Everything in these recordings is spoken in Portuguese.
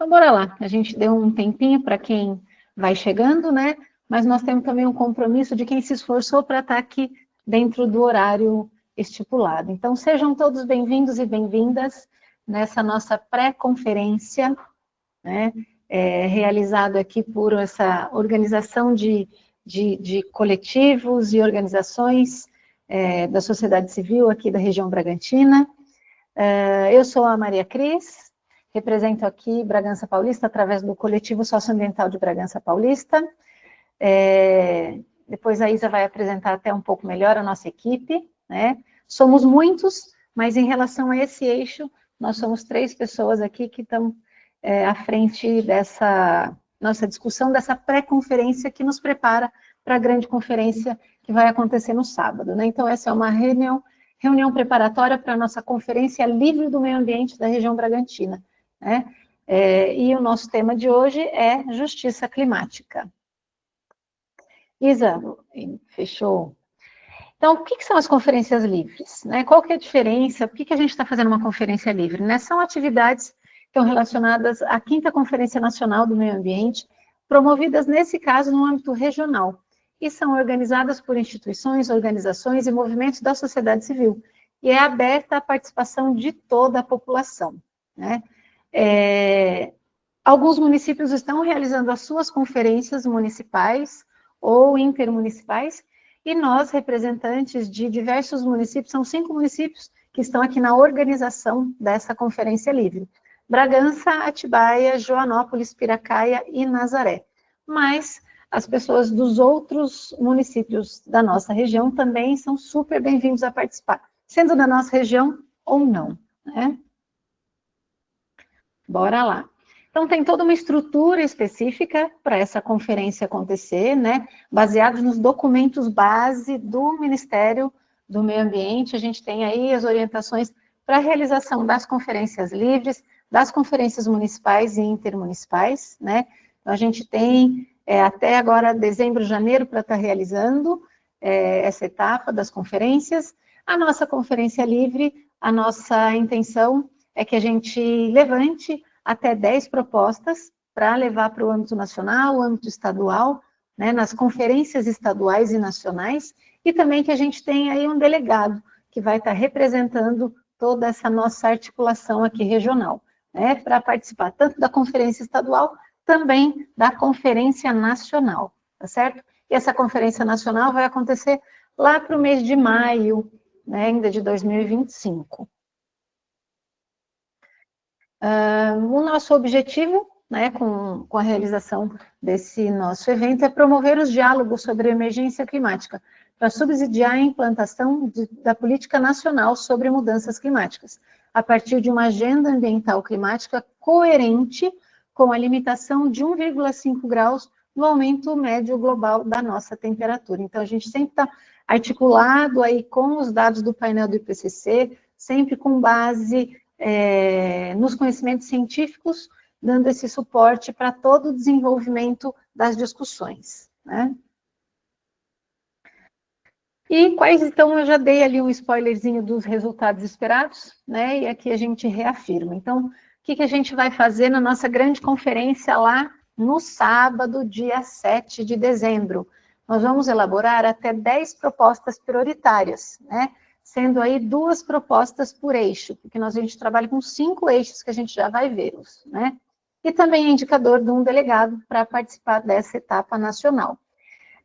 Então, bora lá. A gente deu um tempinho para quem vai chegando, né? Mas nós temos também um compromisso de quem se esforçou para estar aqui dentro do horário estipulado. Então, sejam todos bem-vindos e bem-vindas nessa nossa pré-conferência, né? Realizado aqui por essa organização de coletivos e organizações da sociedade civil aqui da região Bragantina. Eu sou a Maria Cris, represento aqui Bragança Paulista através do Coletivo Socioambiental de Bragança Paulista. Depois a Isa vai apresentar até um pouco melhor a nossa equipe, né? Somos muitos, mas em relação a esse eixo, nós somos 3 pessoas aqui que estão à frente dessa nossa discussão, dessa pré-conferência que nos prepara para a grande conferência que vai acontecer no sábado, né? Então, essa é uma reunião preparatória para a nossa Conferência Livre do Meio Ambiente da região Bragantina, né? E o nosso tema de hoje é Justiça Climática. Isa, fechou? Então, o que são as conferências livres, né? Qual que é a diferença? Por que a gente está fazendo uma conferência livre, né? São atividades que estão relacionadas à 5ª Conferência Nacional do Meio Ambiente, promovidas, nesse caso, no âmbito regional, e são organizadas por instituições, organizações e movimentos da sociedade civil, e é aberta à participação de toda a população, né? Alguns municípios estão realizando as suas conferências municipais ou intermunicipais, e nós, representantes de diversos municípios, são 5 municípios que estão aqui na organização dessa conferência livre: Bragança, Atibaia, Joanópolis, Piracaia e Nazaré. Mas as pessoas dos outros municípios da nossa região também são super bem-vindos a participar, sendo da nossa região ou não, né? Bora lá. Então, tem toda uma estrutura específica para essa conferência acontecer, né? Baseados nos documentos base do Ministério do Meio Ambiente. A gente tem aí as orientações para a realização das conferências livres, das conferências municipais e intermunicipais, né? Então, a gente tem até agora dezembro, janeiro, para estar realizando essa etapa das conferências. A nossa conferência livre, a nossa intenção é que a gente levante até 10 propostas para levar para o âmbito nacional, o âmbito estadual, né, nas conferências estaduais e nacionais, e também que a gente tenha aí um delegado que vai estar representando toda essa nossa articulação aqui regional, né, para participar tanto da conferência estadual, também da conferência nacional, tá certo? E essa conferência nacional vai acontecer lá para o mês de maio, né, ainda de 2025. O nosso objetivo, né, com a realização desse nosso evento é promover os diálogos sobre a emergência climática, para subsidiar a implantação da política nacional sobre mudanças climáticas, a partir de uma agenda ambiental climática coerente com a limitação de 1,5 graus no aumento médio global da nossa temperatura. Então, a gente sempre está articulado aí com os dados do painel do IPCC, sempre com base nos conhecimentos científicos, dando esse suporte para todo o desenvolvimento das discussões, né? E quais, então, eu já dei ali um spoilerzinho dos resultados esperados, né? E aqui a gente reafirma. Então, o que a gente vai fazer na nossa grande conferência lá no sábado, dia 7 de dezembro? Nós vamos elaborar até 10 propostas prioritárias, né? Sendo aí 2 propostas por eixo, porque a gente trabalha com 5 eixos que a gente já vai vê-los, né? E também é indicador de um delegado para participar dessa etapa nacional.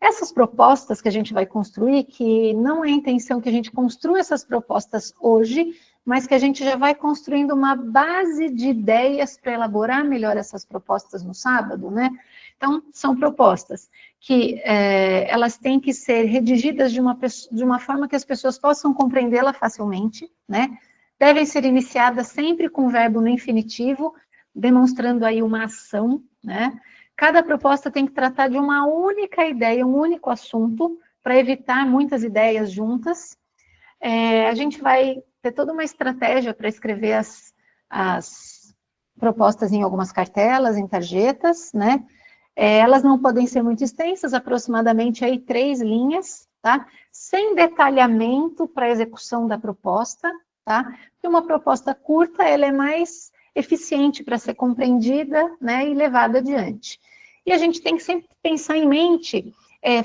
Essas propostas que a gente vai construir, que não é a intenção que a gente construa essas propostas hoje, mas que a gente já vai construindo uma base de ideias para elaborar melhor essas propostas no sábado, né? Então, são propostas que elas têm que ser redigidas de uma forma que as pessoas possam compreendê-la facilmente, né? Devem ser iniciadas sempre com o verbo no infinitivo, demonstrando aí uma ação, né? Cada proposta tem que tratar de uma única ideia, um único assunto, para evitar muitas ideias juntas. A gente vai ter toda uma estratégia para escrever as propostas em algumas cartelas, em tarjetas, né? Elas não podem ser muito extensas, aproximadamente aí 3 linhas, tá? Sem detalhamento para a execução da proposta, tá? Porque uma proposta curta, ela é mais eficiente para ser compreendida, né, e levada adiante. E a gente tem que sempre pensar em mente,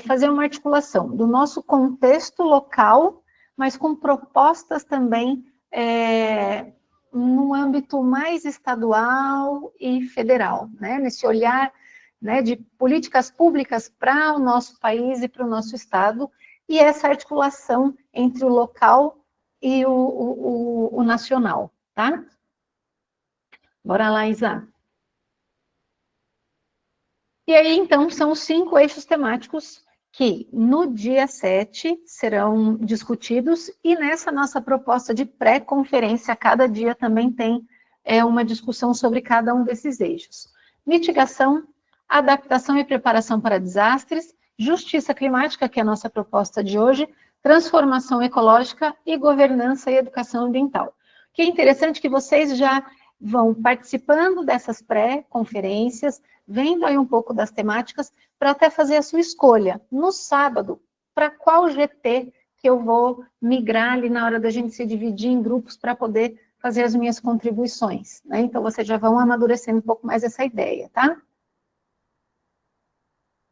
fazer uma articulação do nosso contexto local, mas com propostas também no âmbito mais estadual e federal, né, nesse olhar, né, de políticas públicas para o nosso país e para o nosso estado, e essa articulação entre o local e o nacional, tá? Bora lá, Isa. E aí, então, são os 5 eixos temáticos que no dia 7 serão discutidos, e nessa nossa proposta de pré-conferência, cada dia também tem uma discussão sobre cada um desses eixos. Mitigação, adaptação e preparação para desastres, justiça climática, que é a nossa proposta de hoje, transformação ecológica e governança e educação ambiental. O que é interessante que vocês já vão participando dessas pré-conferências, vendo aí um pouco das temáticas, para até fazer a sua escolha. No sábado, para qual GT que eu vou migrar ali na hora da gente se dividir em grupos para poder fazer as minhas contribuições, né? Então, vocês já vão amadurecendo um pouco mais essa ideia, tá?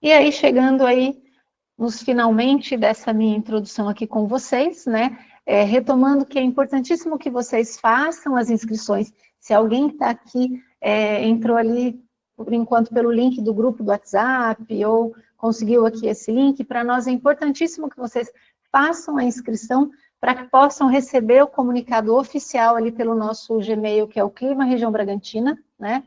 E aí, chegando aí nos finalmente dessa minha introdução aqui com vocês, né? Retomando que é importantíssimo que vocês façam as inscrições. Se alguém que está aqui entrou ali, por enquanto, pelo link do grupo do WhatsApp, ou conseguiu aqui esse link, para nós é importantíssimo que vocês façam a inscrição para que possam receber o comunicado oficial ali pelo nosso Gmail, que é o Clima Região Bragantina, né?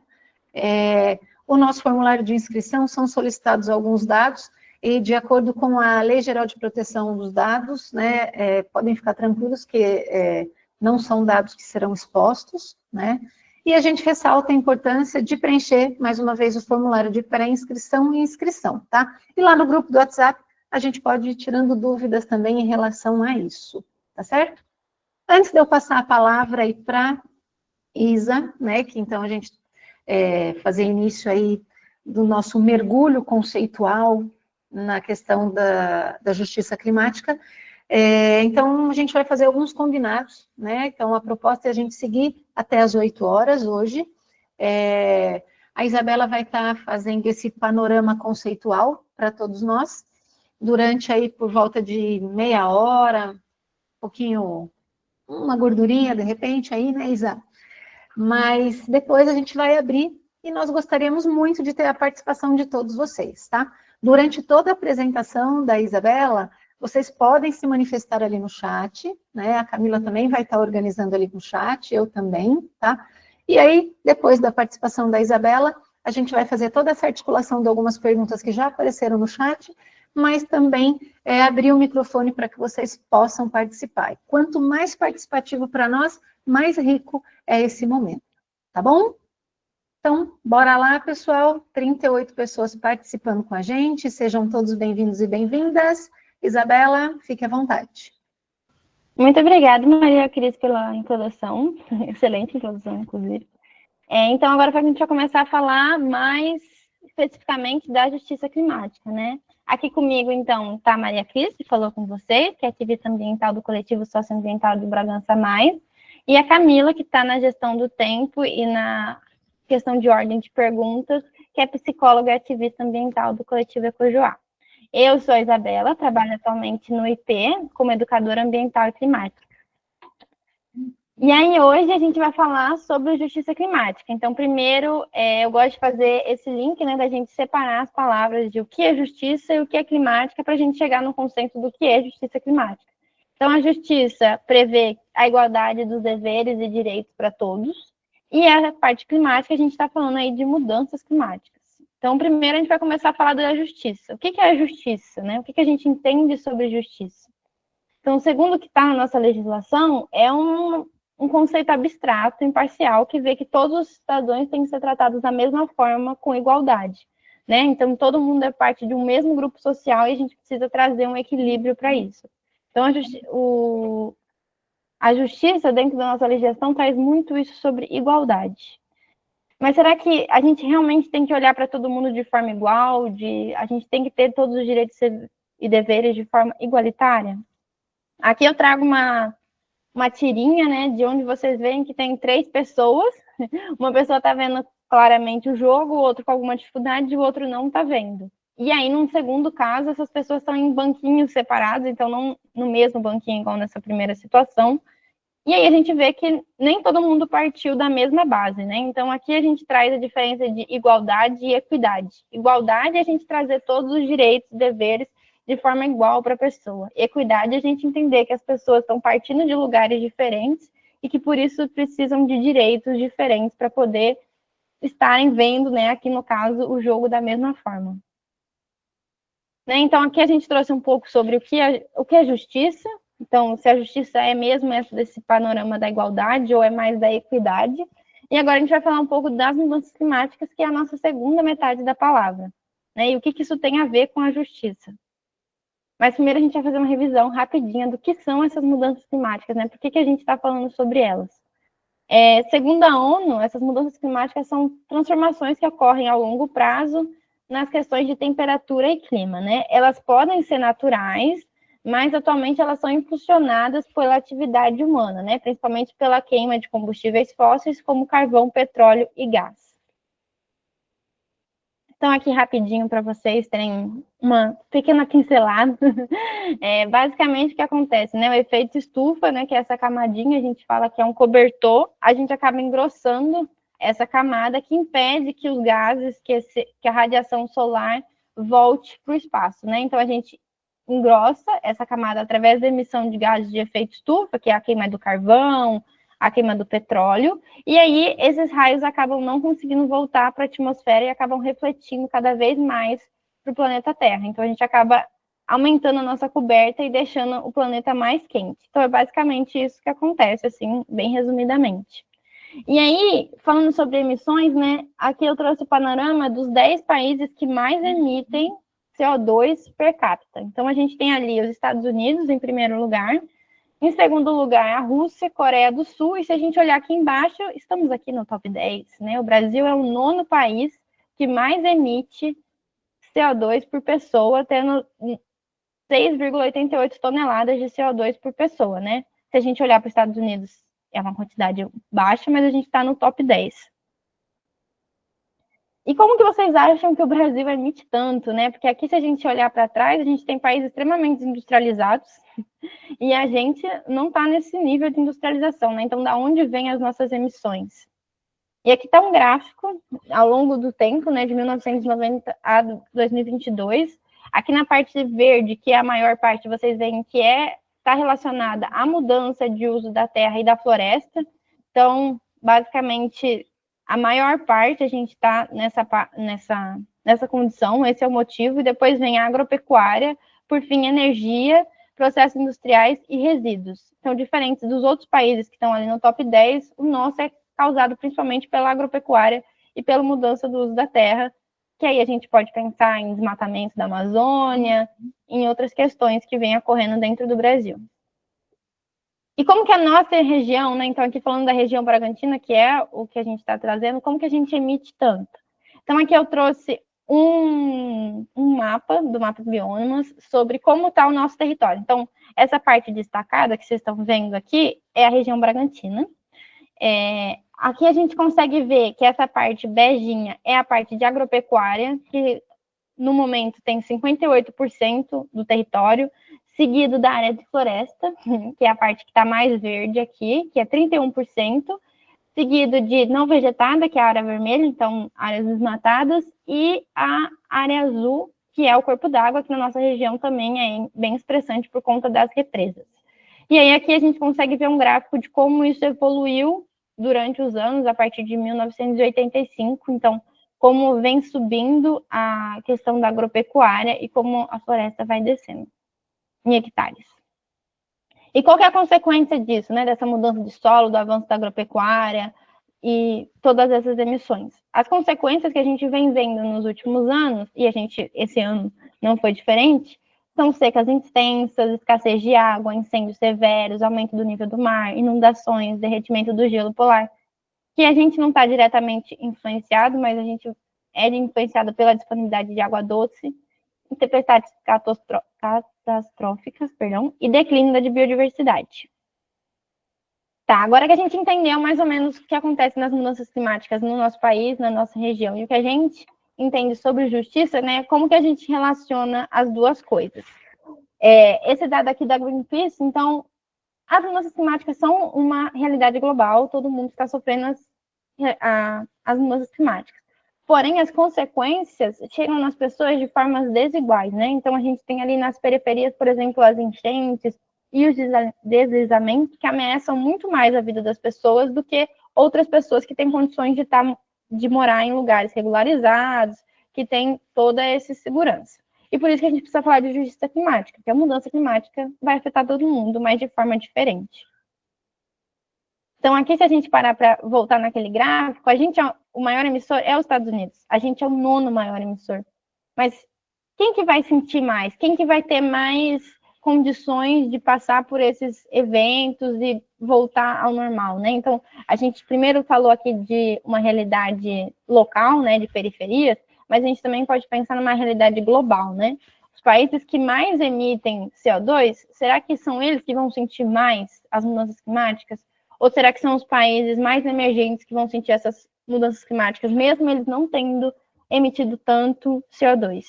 O nosso formulário de inscrição são solicitados alguns dados, e de acordo com a Lei Geral de Proteção dos Dados, né, podem ficar tranquilos que não são dados que serão expostos, né? E a gente ressalta a importância de preencher, mais uma vez, o formulário de pré-inscrição e inscrição, tá? E lá no grupo do WhatsApp, a gente pode ir tirando dúvidas também em relação a isso, tá certo? Antes de eu passar a palavra aí para Isa, né, que então a gente fazer início aí do nosso mergulho conceitual na questão da justiça climática. Então, a gente vai fazer alguns combinados, né? Então, a proposta é a gente seguir até as 8 horas hoje. A Isabela vai estar fazendo esse panorama conceitual para todos nós, durante aí por volta de meia hora, um pouquinho, uma gordurinha de repente aí, né, Isa? Mas depois a gente vai abrir e nós gostaríamos muito de ter a participação de todos vocês, tá? Durante toda a apresentação da Isabela, vocês podem se manifestar ali no chat, né? A Camila também vai estar organizando ali no chat, eu também, tá? E aí, depois da participação da Isabela, a gente vai fazer toda essa articulação de algumas perguntas que já apareceram no chat, mas também abrir o microfone para que vocês possam participar. E quanto mais participativo para nós, mais rico é esse momento, tá bom? Então, bora lá, pessoal. 38 pessoas participando com a gente. Sejam todos bem-vindos e bem-vindas. Isabela, fique à vontade. Muito obrigada, Maria Cris, pela introdução. Excelente introdução, inclusive. Então, agora a gente vai começar a falar mais especificamente da justiça climática, né? Aqui comigo, então, está a Maria Cris, que falou com você, que é ativista ambiental do coletivo socioambiental do Bragança Mais, e a Camila, que está na gestão do tempo e na questão de ordem de perguntas, que é psicóloga e ativista ambiental do coletivo Ecojoá. Eu sou a Isabela, trabalho atualmente no IP como educadora ambiental e climática. E aí, hoje, a gente vai falar sobre justiça climática. Então, primeiro, eu gosto de fazer esse link, né, da gente separar as palavras de o que é justiça e o que é climática, para a gente chegar no conceito do que é justiça climática. Então, a justiça prevê a igualdade dos deveres e direitos para todos, e a parte climática, a gente está falando aí de mudanças climáticas. Então, primeiro, a gente vai começar a falar da justiça. O que é a justiça, né? O que a gente entende sobre justiça? Então, segundo o que está na nossa legislação, é um conceito abstrato, imparcial, que vê que todos os cidadãos têm que ser tratados da mesma forma, com igualdade, né? Então, todo mundo é parte de um mesmo grupo social e a gente precisa trazer um equilíbrio para isso. Então, a justiça, dentro da nossa legislação, traz muito isso sobre igualdade. Mas será que a gente realmente tem que olhar para todo mundo de forma igual? A gente tem que ter todos os direitos e deveres de forma igualitária? Aqui eu trago uma tirinha, né, de onde vocês veem que tem 3 pessoas, Uma pessoa está vendo claramente o jogo, o outro com alguma dificuldade e o outro não está vendo. E aí, num segundo caso, essas pessoas estão em banquinhos separados, então não no mesmo banquinho igual nessa primeira situação. E aí a gente vê que nem todo mundo partiu da mesma base, né? Então aqui a gente traz a diferença de igualdade e equidade. Igualdade é a gente trazer todos os direitos e deveres de forma igual para a pessoa. Equidade é a gente entender que as pessoas estão partindo de lugares diferentes e que por isso precisam de direitos diferentes para poder estarem vendo, né, aqui no caso, o jogo da mesma forma. Né? Então aqui a gente trouxe um pouco sobre o que é justiça. Então, se a justiça é mesmo desse panorama da igualdade ou é mais da equidade. E agora a gente vai falar um pouco das mudanças climáticas, que é a nossa segunda metade da palavra. Né? E o que isso tem a ver com a justiça. Mas primeiro a gente vai fazer uma revisão rapidinha do que são essas mudanças climáticas, né? Por que a gente está falando sobre elas? Segundo a ONU, essas mudanças climáticas são transformações que ocorrem ao longo prazo nas questões de temperatura e clima, né? Elas podem ser naturais, mas atualmente elas são impulsionadas pela atividade humana, né? Principalmente pela queima de combustíveis fósseis como carvão, petróleo e gás. Então, aqui rapidinho para vocês terem uma pequena pincelada. Basicamente o que acontece, né? O efeito estufa, né? Que é essa camadinha, a gente fala que é um cobertor, a gente acaba engrossando essa camada que impede que os gases, que a radiação solar volte para o espaço, né? Então a gente engrossa essa camada através da emissão de gases de efeito estufa, que é a queima do carvão, a queima do petróleo, e aí esses raios acabam não conseguindo voltar para a atmosfera e acabam refletindo cada vez mais para o planeta Terra. Então a gente acaba aumentando a nossa coberta e deixando o planeta mais quente. Então é basicamente isso que acontece, assim, bem resumidamente. E aí, falando sobre emissões, né, aqui eu trouxe o panorama dos 10 países que mais emitem CO2 per capita. Então a gente tem ali os Estados Unidos em primeiro lugar, em segundo lugar, a Rússia, Coreia do Sul, e se a gente olhar aqui embaixo, estamos aqui no top 10, né? O Brasil é o 9º país que mais emite CO2 por pessoa, tendo 6,88 toneladas de CO2 por pessoa, né? Se a gente olhar para os Estados Unidos, é uma quantidade baixa, mas a gente está no top 10. E como que vocês acham que o Brasil emite tanto, né? Porque aqui, se a gente olhar para trás, a gente tem países extremamente industrializados e a gente não está nesse nível de industrialização, né? Então, da onde vêm as nossas emissões? E aqui está um gráfico ao longo do tempo, né? De 1990 a 2022. Aqui na parte verde, que é a maior parte, vocês veem que está relacionada à mudança de uso da terra e da floresta. Então, basicamente, a maior parte a gente está nessa condição, esse é o motivo, e depois vem a agropecuária, por fim, energia, processos industriais e resíduos. Então, diferentes dos outros países que estão ali no top 10, o nosso é causado principalmente pela agropecuária e pela mudança do uso da terra, que aí a gente pode pensar em desmatamento da Amazônia, em outras questões que vêm ocorrendo dentro do Brasil. E como que a nossa região, né? Então, aqui falando da região Bragantina, que é o que a gente está trazendo, como que a gente emite tanto? Então, aqui eu trouxe um mapa do mapa de biomas sobre como está o nosso território. Então, essa parte destacada que vocês estão vendo aqui é a região Bragantina. Aqui a gente consegue ver que essa parte beijinha é a parte de agropecuária, que no momento tem 58% do território, seguido da área de floresta, que é a parte que está mais verde aqui, que é 31%, seguido de não vegetada, que é a área vermelha, então áreas desmatadas, e a área azul, que é o corpo d'água, que na nossa região também é bem expressante por conta das represas. E aí aqui a gente consegue ver um gráfico de como isso evoluiu durante os anos, a partir de 1985, então como vem subindo a questão da agropecuária e como a floresta vai descendo em hectares. E qual que é a consequência disso, né? Dessa mudança de solo, do avanço da agropecuária e todas essas emissões? As consequências que a gente vem vendo nos últimos anos, e esse ano não foi diferente, são secas intensas, escassez de água, incêndios severos, aumento do nível do mar, inundações, derretimento do gelo polar, que a gente não está diretamente influenciado, mas a gente é influenciado pela disponibilidade de água doce, tempestades catastróficas, e declínio da biodiversidade. Tá, agora que a gente entendeu mais ou menos o que acontece nas mudanças climáticas no nosso país, na nossa região, e o que a gente entende sobre justiça, né, como que a gente relaciona as duas coisas. Esse dado aqui da Greenpeace, então, as mudanças climáticas são uma realidade global, todo mundo está sofrendo as mudanças climáticas. Porém, as consequências chegam nas pessoas de formas desiguais, né? Então, a gente tem ali nas periferias, por exemplo, as enchentes e os deslizamentos que ameaçam muito mais a vida das pessoas do que outras pessoas que têm condições de morar em lugares regularizados, que têm toda essa segurança. E por isso que a gente precisa falar de justiça climática, porque a mudança climática vai afetar todo mundo, mas de forma diferente. Então, aqui, se a gente parar para voltar naquele gráfico, a gente o maior emissor é os Estados Unidos. A gente é o 9º maior emissor. Mas quem que vai sentir mais? Quem que vai ter mais condições de passar por esses eventos e voltar ao normal, né? Então, a gente primeiro falou aqui de uma realidade local, né, de periferias, mas a gente também pode pensar numa realidade global, né? Os países que mais emitem CO2, será que são eles que vão sentir mais as mudanças climáticas? Ou será que são os países mais emergentes que vão sentir essas mudanças climáticas, mesmo eles não tendo emitido tanto CO2?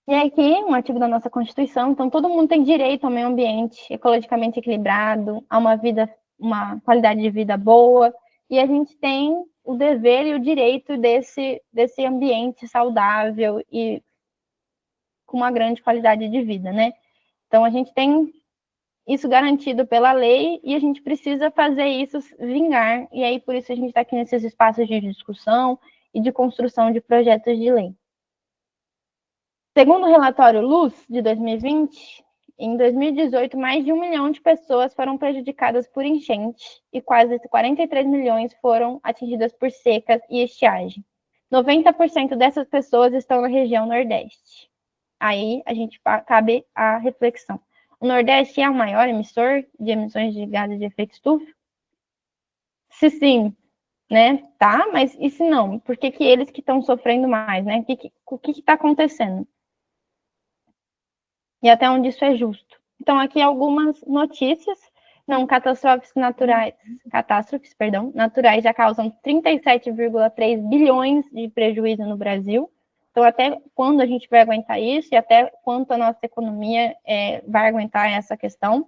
E aqui, um artigo da nossa Constituição, então todo mundo tem direito ao meio ambiente ecologicamente equilibrado, a uma qualidade de vida boa, e a gente tem o dever e o direito desse ambiente saudável e com uma grande qualidade de vida, né? Então a gente tem isso garantido pela lei e a gente precisa fazer isso vingar, e aí por isso a gente está aqui nesses espaços de discussão e de construção de projetos de lei. Segundo o relatório Luz, de 2020, em 2018, mais de 1 milhão de pessoas foram prejudicadas por enchente e quase 43 milhões foram atingidas por secas e estiagem. 90% dessas pessoas estão na região Nordeste. Aí a gente cabe a reflexão. O Nordeste é o maior emissor de emissões de gases de efeito estufa? Se sim, né? Tá, mas e se não? Por que eles que estão sofrendo mais, né? O que está acontecendo? E até onde isso é justo. Então, aqui algumas notícias. Não, catástrofes naturais já causam 37,3 bilhões de prejuízo no Brasil. Então, até quando a gente vai aguentar isso e até quanto a nossa economia vai aguentar essa questão.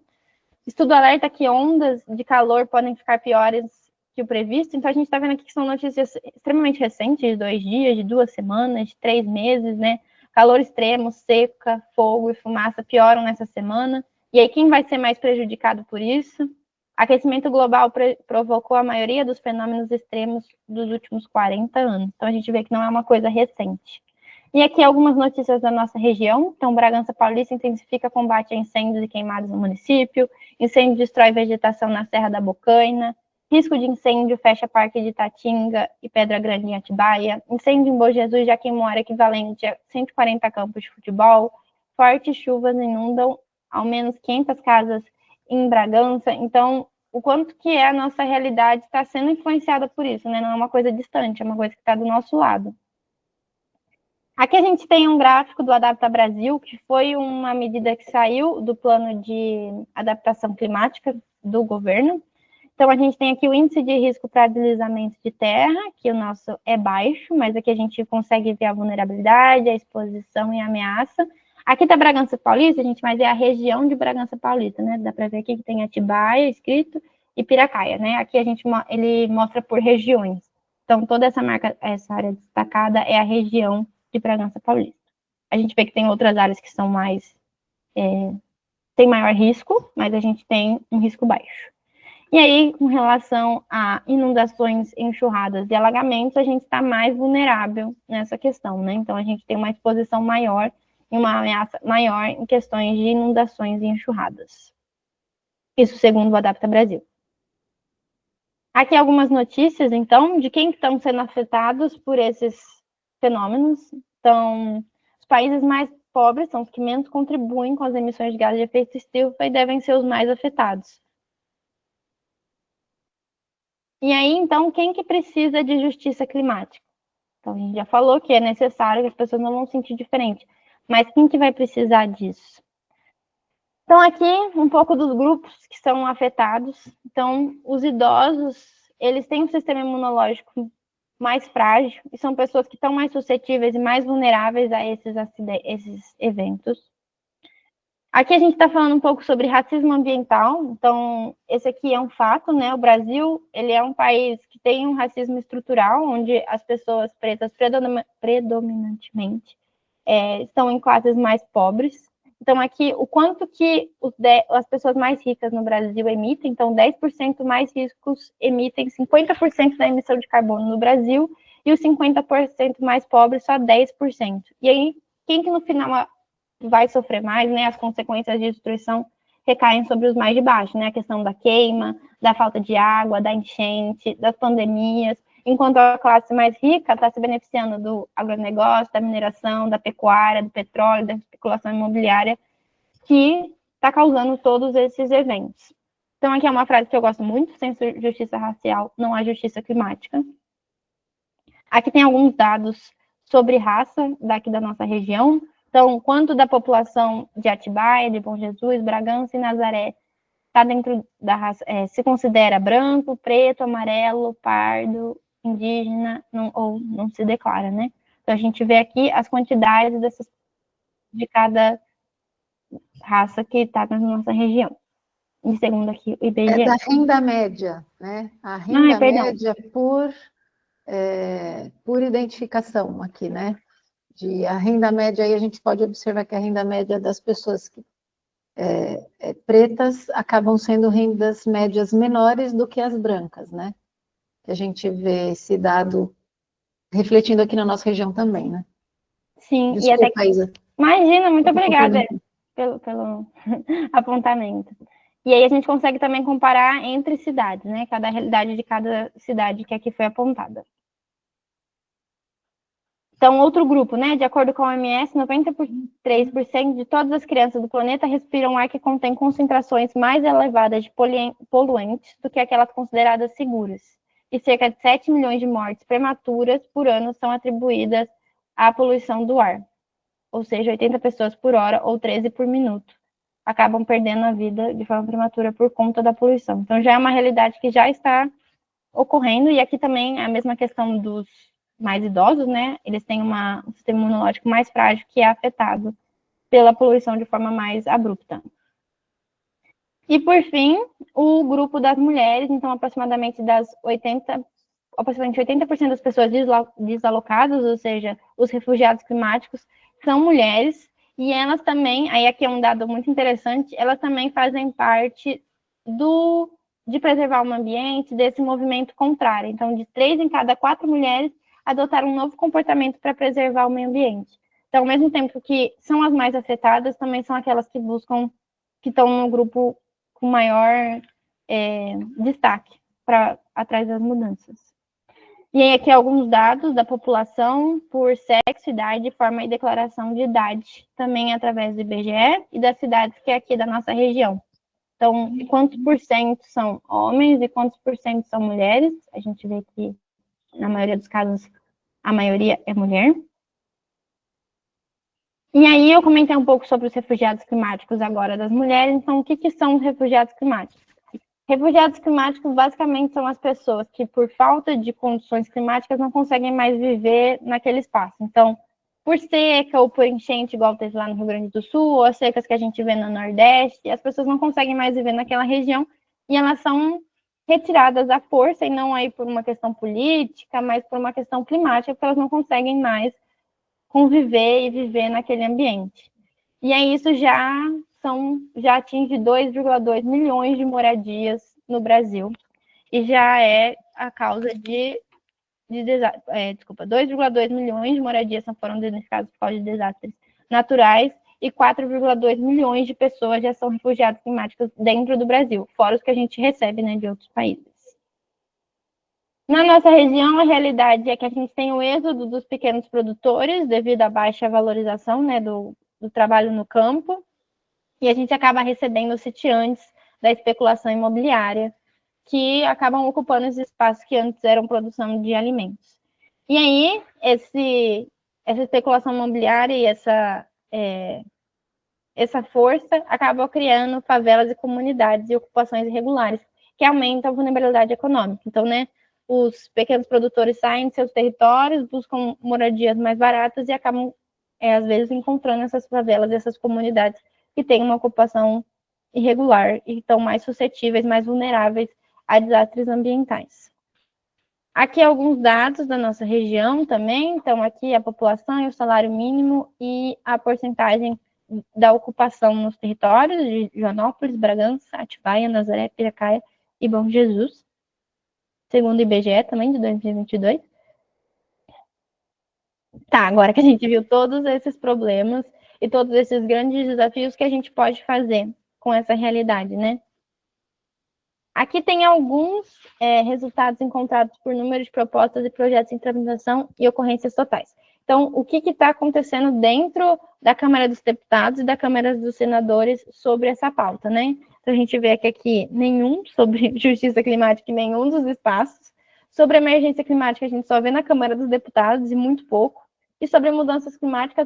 Estudo alerta que ondas de calor podem ficar piores que o previsto. Então, a gente está vendo aqui que são notícias extremamente recentes, de 2 dias, de 2 semanas, de 3 meses, né? Calor extremo, seca, fogo e fumaça pioram nessa semana. E aí, quem vai ser mais prejudicado por isso? Aquecimento global provocou a maioria dos fenômenos extremos dos últimos 40 anos. Então, a gente vê que não é uma coisa recente. E aqui algumas notícias da nossa região. Então, Bragança Paulista intensifica combate a incêndios e queimadas no município. Incêndio destrói vegetação na Serra da Bocaina. Risco de incêndio fecha Parque de Itatinga e Pedra Grande em Atibaia. Incêndio em Bom Jesus já queimou área equivalente a 140 campos de futebol. Fortes chuvas inundam ao menos 500 casas em Bragança. Então, o quanto que a nossa realidade está sendo influenciada por isso, né? Não é uma coisa distante, é uma coisa que está do nosso lado. Aqui a gente tem um gráfico do Adapta Brasil, que foi uma medida que saiu do plano de adaptação climática do governo. Então, a gente tem aqui o índice de risco para deslizamento de terra, que o nosso é baixo, mas aqui a gente consegue ver a vulnerabilidade, a exposição e a ameaça. Aqui tá Bragança Paulista, gente, mas é a região de Bragança Paulista, né? Dá para ver aqui que tem Atibaia escrito e Piracaia, né? Aqui ele mostra por regiões. Então, toda essa área destacada é a região de Bragança Paulista. A gente vê que tem outras áreas que são tem maior risco, mas a gente tem um risco baixo. E aí, com relação a inundações, enxurradas e alagamentos, a gente está mais vulnerável nessa questão, né? Então, a gente tem uma exposição maior e uma ameaça maior em questões de inundações e enxurradas. Isso segundo o Adapta Brasil. Aqui algumas notícias, então, de quem estão sendo afetados por esses fenômenos. Então, os países mais pobres são os que menos contribuem com as emissões de gases de efeito estufa e devem ser os mais afetados. E aí, então, quem que precisa de justiça climática? Então, a gente já falou que é necessário, que as pessoas não vão sentir diferente. Mas quem que vai precisar disso? Então, aqui, um pouco dos grupos que são afetados. Então, os idosos, eles têm um sistema imunológico mais frágil e são pessoas que estão mais suscetíveis e mais vulneráveis a esses eventos. Aqui a gente está falando um pouco sobre racismo ambiental. Então, esse aqui é um fato, né? O Brasil, ele é um país que tem um racismo estrutural, onde as pessoas pretas predominantemente estão em classes mais pobres. Então, aqui, o quanto que as pessoas mais ricas no Brasil emitem, então 10% mais ricos emitem 50% da emissão de carbono no Brasil, e os 50% mais pobres só 10%. E aí, quem que no final vai sofrer mais, né? As consequências de destruição recaem sobre os mais de baixo, né? A questão da queima, da falta de água, da enchente, das pandemias, enquanto a classe mais rica está se beneficiando do agronegócio, da mineração, da pecuária, do petróleo, da especulação imobiliária, que está causando todos esses eventos. Então, aqui é uma frase que eu gosto muito: sem justiça racial, não há justiça climática. Aqui tem alguns dados sobre raça daqui da nossa região. Então, quanto da população de Atibaia, de Bom Jesus, Bragança e Nazaré está dentro da raça, se considera branco, preto, amarelo, pardo, indígena, ou não se declara, né? Então, a gente vê aqui as quantidades de cada raça que está na nossa região. E segundo aqui o IBGE. É da renda média, né? A renda média por identificação aqui, né? A renda média, aí a gente pode observar que a renda média das pessoas pretas acabam sendo rendas médias menores do que as brancas, né? Que a gente vê esse dado refletindo aqui na nossa região também, né? Sim, Desculpa, Isa. Imagina, muito obrigada pelo apontamento. E aí a gente consegue também comparar entre cidades, né? Cada realidade de cada cidade que aqui foi apontada. Então, outro grupo, né? De acordo com a OMS, 93% de todas as crianças do planeta respiram ar que contém concentrações mais elevadas de poluentes do que aquelas consideradas seguras. E cerca de 7 milhões de mortes prematuras por ano são atribuídas à poluição do ar. Ou seja, 80 pessoas por hora ou 13 por minuto acabam perdendo a vida de forma prematura por conta da poluição. Então, já é uma realidade que já está ocorrendo. E aqui também a mesma questão dos mais idosos, né? Eles têm um sistema imunológico mais frágil, que é afetado pela poluição de forma mais abrupta. E, por fim, o grupo das mulheres. Então, aproximadamente 80% das pessoas desalocadas, ou seja, os refugiados climáticos, são mulheres. E elas também, aí aqui é um dado muito interessante, elas também fazem parte de preservar o ambiente, desse movimento contrário. Então, de 3 em cada 4 mulheres adotaram um novo comportamento para preservar o meio ambiente. Então, ao mesmo tempo que são as mais afetadas, também são aquelas que buscam, que estão no grupo com maior destaque atrás das mudanças. E aí aqui alguns dados da população por sexo, idade, forma e declaração de idade, também através do IBGE e das cidades que é aqui da nossa região. Então, quantos por cento são homens e quantos por cento são mulheres? A gente vê que, na maioria dos casos, a maioria é mulher. E aí eu comentei um pouco sobre os refugiados climáticos agora das mulheres. Então, o que são os refugiados climáticos? Refugiados climáticos basicamente são as pessoas que, por falta de condições climáticas, não conseguem mais viver naquele espaço. Então, por seca ou por enchente, igual teve lá no Rio Grande do Sul, ou as secas que a gente vê no Nordeste, as pessoas não conseguem mais viver naquela região e elas são retiradas à força, e não aí por uma questão política, mas por uma questão climática, porque elas não conseguem mais conviver e viver naquele ambiente. E aí isso já atinge 2,2 milhões de moradias no Brasil, e já é a causa 2,2 milhões de moradias foram identificadas por causa de desastres naturais, e 4,2 milhões de pessoas já são refugiados climáticos dentro do Brasil, fora os que a gente recebe, né, de outros países. Na nossa região, a realidade é que a gente tem o êxodo dos pequenos produtores devido à baixa valorização, né, do trabalho no campo, e a gente acaba recebendo os sitiantes da especulação imobiliária, que acabam ocupando esses espaços que antes eram produção de alimentos. E aí, essa especulação imobiliária e essa força acaba criando favelas e comunidades e ocupações irregulares, que aumentam a vulnerabilidade econômica. Então, né, os pequenos produtores saem de seus territórios, buscam moradias mais baratas e acabam, às vezes, encontrando essas favelas, essas comunidades que têm uma ocupação irregular e estão mais suscetíveis, mais vulneráveis a desastres ambientais. Aqui alguns dados da nossa região também. Então, aqui a população e o salário mínimo e a porcentagem da ocupação nos territórios de Joanópolis, Bragança, Atibaia, Nazaré, Piracaia e Bom Jesus, segundo o IBGE também, de 2022. Tá, agora que a gente viu todos esses problemas e todos esses grandes desafios que a gente pode fazer com essa realidade, né? Aqui tem alguns resultados encontrados por número de propostas e projetos em tramitação e ocorrências totais. Então, o que está acontecendo dentro da Câmara dos Deputados e da Câmara dos Senadores sobre essa pauta, né? Então, a gente vê que aqui nenhum sobre justiça climática em nenhum dos espaços. Sobre emergência climática, a gente só vê na Câmara dos Deputados e muito pouco. E sobre mudanças climáticas,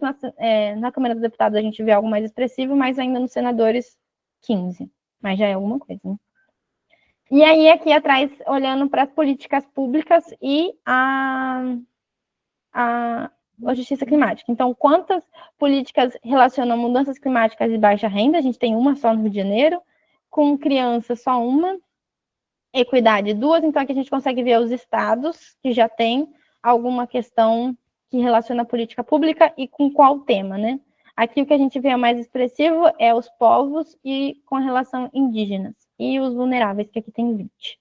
na Câmara dos Deputados a gente vê algo mais expressivo, mas ainda nos senadores, 15. Mas já é alguma coisa, né? E aí, aqui atrás, olhando para as políticas públicas e a justiça climática. Então, quantas políticas relacionam mudanças climáticas e baixa renda? A gente tem uma só no Rio de Janeiro. Com criança, só uma. Equidade, 2. Então, aqui a gente consegue ver os estados que já têm alguma questão que relaciona a política pública e com qual tema, né? Aqui o que a gente vê mais expressivo é os povos e com relação indígenas. E os vulneráveis, que aqui tem 20.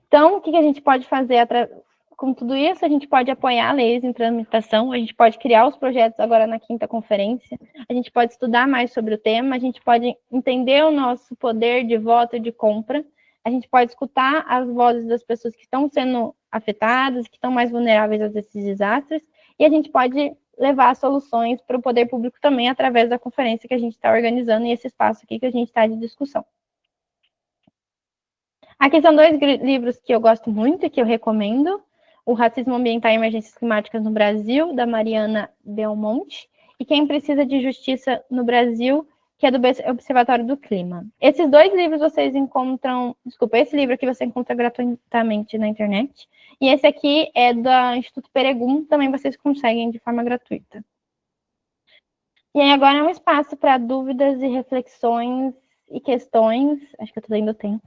Então, o que a gente pode fazer com tudo isso? A gente pode apoiar leis em tramitação, a gente pode criar os projetos agora na 5ª conferência, a gente pode estudar mais sobre o tema, a gente pode entender o nosso poder de voto e de compra, a gente pode escutar as vozes das pessoas que estão sendo afetadas, que estão mais vulneráveis a esses desastres, e a gente pode levar soluções para o poder público também através da conferência que a gente está organizando e esse espaço aqui que a gente está de discussão. Aqui são 2 livros que eu gosto muito e que eu recomendo. O Racismo Ambiental e Emergências Climáticas no Brasil, da Mariana Belmonte, e Quem Precisa de Justiça no Brasil, que é do Observatório do Clima. Esses 2 livros vocês encontram... Desculpa, esse livro aqui você encontra gratuitamente na internet. E esse aqui é do Instituto Peregum, também vocês conseguem de forma gratuita. E aí agora é um espaço para dúvidas e reflexões e questões, acho que eu estou dando tempo,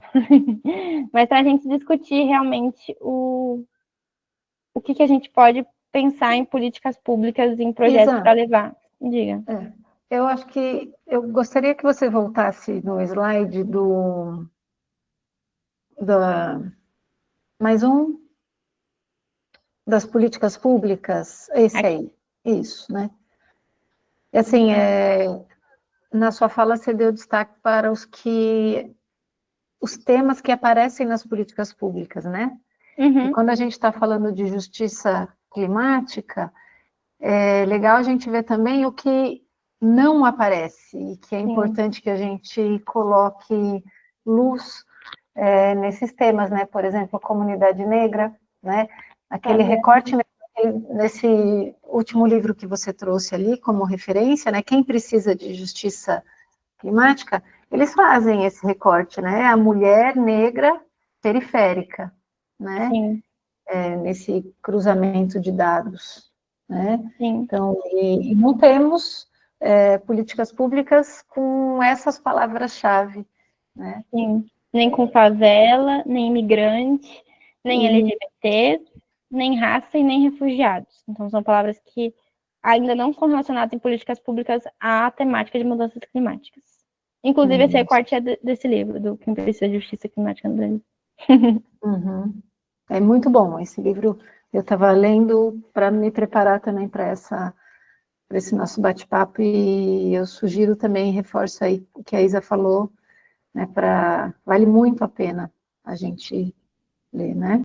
mas para a gente discutir realmente o que a gente pode pensar em políticas públicas, em projetos para levar. Diga. Eu acho que eu gostaria que você voltasse no slide mais um das políticas públicas, esse aqui. Aí, isso, né? E assim, na sua fala você deu destaque para os temas que aparecem nas políticas públicas, né? Uhum. E quando a gente está falando de justiça climática, é legal a gente ver também o que não aparece e que é importante que a gente coloque luz nesses temas, né? Por exemplo, a comunidade negra, né? Aquele recorte nesse último livro que você trouxe ali como referência, né? Quem precisa de justiça climática, eles fazem esse recorte, né? A mulher negra periférica, né? Nesse cruzamento de dados, né? Então, e não temos políticas públicas com essas palavras-chave, né? Sim. Nem com favela, nem imigrante, nem LGBT, nem raça e nem refugiados. Então, são palavras que ainda não são relacionadas em políticas públicas à temática de mudanças climáticas. Inclusive, esse recorte é desse livro, do Quem Precisa de Justiça Climática no Brasil. É muito bom. Esse livro eu estava lendo para me preparar também para esse nosso bate-papo e eu sugiro também, reforço aí o que a Isa falou, né, vale muito a pena a gente ler, né?